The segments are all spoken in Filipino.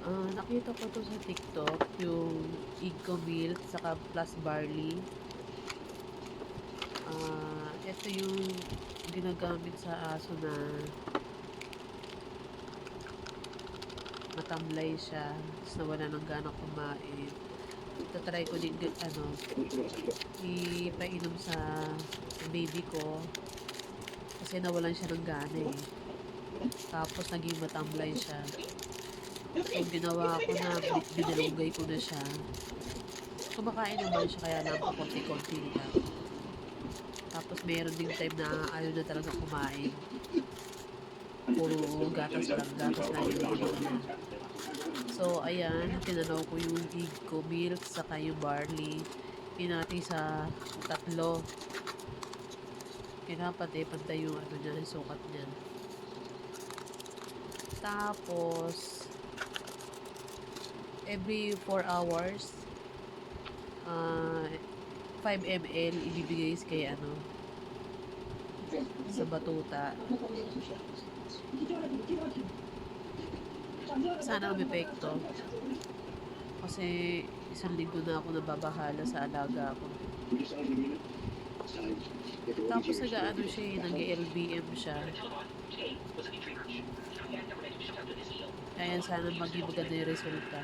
Nakita ko 'to sa TikTok, yung Eco Milk saka plus barley. Ito yung ginagamit sa aso na matamlay siya, tapos nawala ng gana kumain. Itatry ko din ipainom sa baby ko kasi nawalan siya ng gana eh. Tapos naging matamlay siya. So ginawa ko na, binalunggay ko na siya. Kumakain naman siya kaya lang konti-konti lang. Tapos meron ding time na ayaw na talaga kumain. Puro gatas lang yung niya. So, ayan, tinanaw ko yung Eco Milk saka yung barley. Pinati sa tatlo. Pantay yung niya, yung sukat niya. Tapos, every 4 hours, 5 ml ibibigay kay sa batuta. Sana umepekto. Kasi isang linggo na ako nababahala sa alaga ko. Tapos siya, nag-LBM siya. Kaya sana maging maganda yung resulta.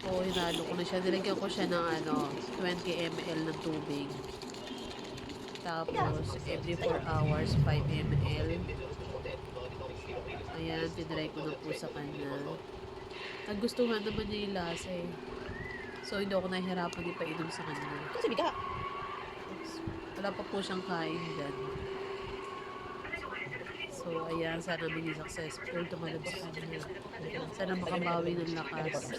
Oo, hinalo ko na siya. Nilagyan ko siya ng 20 ml ng tubig. Tapos, every 4 hours, 5 ml. Ayan, tinry ko na po sa kanya. Nagustuhan naman niya yung lasa eh. So, hindi ako nahihirapan ipainom sa kanya. Wala pa po siyang kain dyan. So, ayan, sana maging successful tumalab sa kanya. Sana makabawi ng lakas.